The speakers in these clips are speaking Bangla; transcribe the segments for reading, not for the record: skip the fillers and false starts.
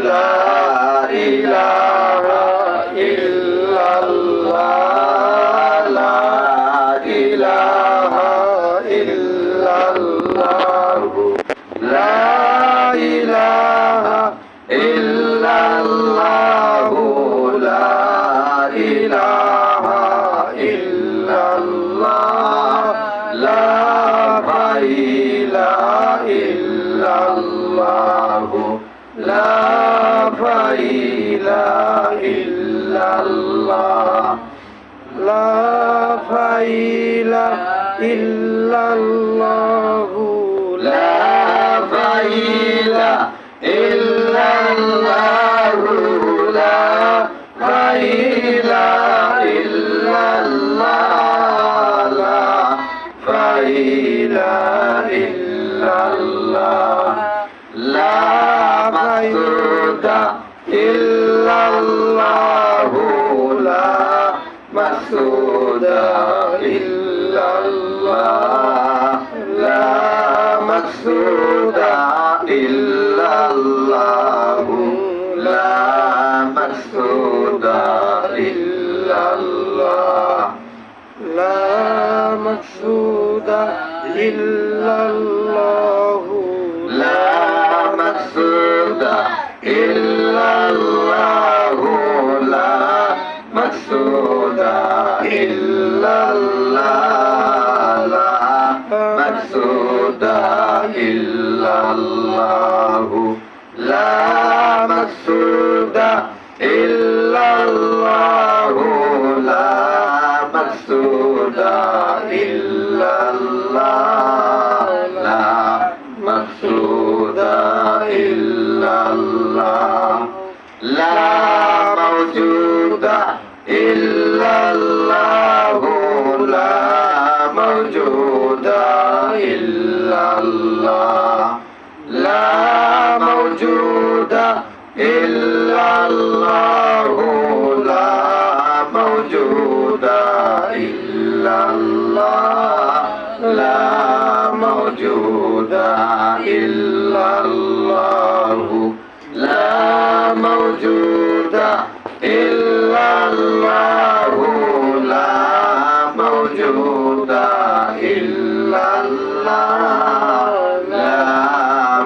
লা ইলাহা ইল্লাল্লাহ লা ইলাহা ইল্লাল্লাহ লা ইলাহা ইল্লাল্লাহ লা ইলাহা ইল্লাল্লাহ লা ইলাহা ইল্লাল্লাহ লা ইলাহা ইল্লাল্লাহ লা ইলাহা ইল্লাল্লাহ লা ইলাহা ইল্লাল্লাহ লা ইলাহা ইল্লাল্লাহ লা ইলাহা ইল্লাল্লাহ লা মাবুদা ইল্লাল্লাহু লা মাকসুদা ইল্লাল্লাহ লা মাকসুদা ইল্লাল্লাহু লা মাকসুদা ইল্লাল্লাহ লা মাকসুদা ইল্লাল্লাহু লা মাকসুদা ইল্লাল্লাহু লা মাকসুদা ইল্লাল্লাহ লা মাকসুদা ইল্লাল্লাহু লা মাকসুদা ইল্লাল্লাহু লা মাকসুদা ইল্লাল্লাহ লা মাকসুদা ইল্লাল্লাহ লা মাওজুদা ইল্লাল্লাহু লা মাওজুদা ইল্লাল্লাহ লা মাওজুদা ইল্লাল্লাহু লা মাওজুদা ইল্লাল্লাহ লা মাওজুদা ইল্লাল্লাহু লা মাওজুদা ইল্লাল্লাহু লা মাওজুদা ইল্লাল্লাহ লা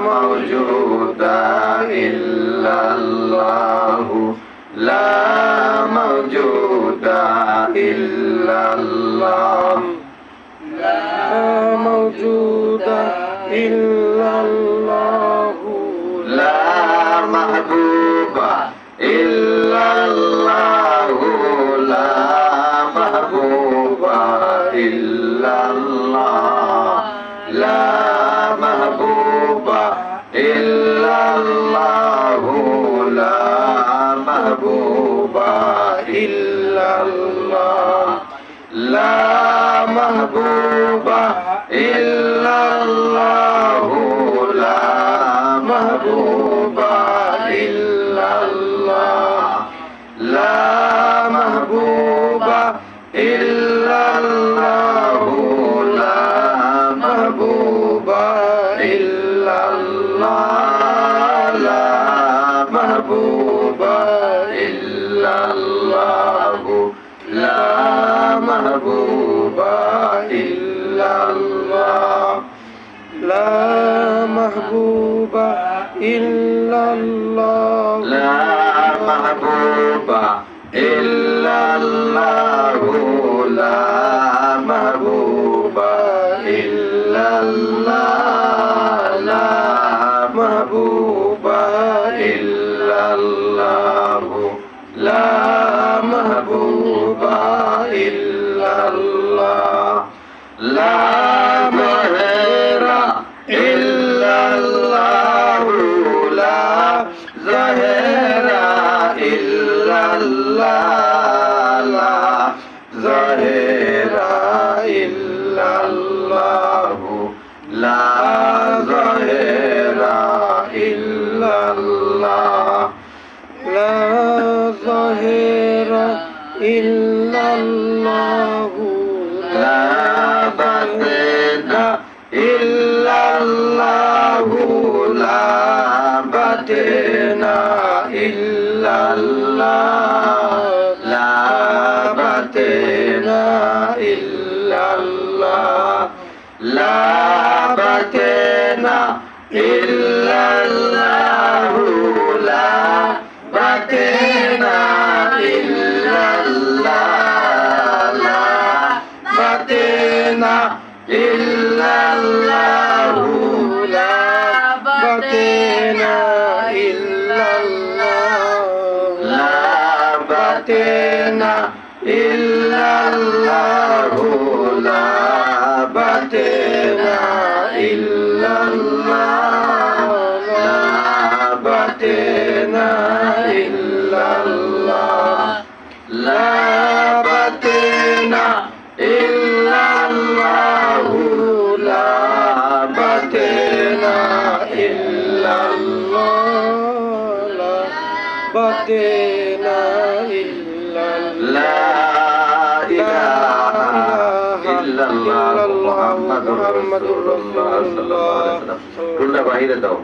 মাওজুদা ইল্লাল্লাহু লা মাওজুদা ইল্লাল্লাহ লা মাওজুদা ইল্লাল্লাহু লা মাহবুবা ইল্লাল্লাহু লা মাহবুবা ইল্লাল্লাহ লা মাহবুবা ইল্লাল্লাহু লা মাহবুবা ইল্লাল্লাহ লা মাহবুবা ইল্লাল্লাহু লা মাহবুবা ইল্লাল্লাহ লা মাহবুবা ইল্লাল্লাহু লা মাহবুবা ইল্লাল্লাহ লা মাহবুবা ইল্লাল্লাহু লা মাহবুবা ইল্লাল্লাহ লা মাহবুবা ইল্লাল্লাহ লা মাহবুবা ইল্লাল্লাহু লা মাহবুবা ইল্লাল্লাহ লা মাহবুবা ইল্লাল্লাহু লা মাহবুবা ইল্লাল্লাহ লা মাহেরা ইল্লাল্লাহু লা জাহেরা ইল্লাল্লাহ লা জাহেরা ইল্লাল্লাহু লা জাহেরা ইল্লাল্লাহ লা জাহেরা ইল্লাল্লাহু লা বাতিনা ইল্লাল্লাহু লা বাতিনা বাতেনা ইল্লাল্লাহ লা বাতেনা ইল্লাল্লাহ লা বাতেনা ইল্লাল্লাহ লা বাতেনা ইল্লাল্লাহ লা বাতেনা ইল্লাল্লাহ লা বাতেনা ইল্লাল্লাহ লা বাতেনা ইল্লাল্লাহ লা বাতেনা ইল্লাল্লাহ লা বাতেনা ইল্লাল্লাহ লা বাতেনা ইল্লাল্লাহ লা বাতেনা ইল্লাল্লাহ লা বাতেনা ইল্লাল্লাহ লা ইলাহা ইল্লাল্লাহ মুহাম্মাদুর রাসূলুল্লাহ সাল্লাল্লাহু আলাইহি ওয়াসাল্লাম। বাহিরে দাও।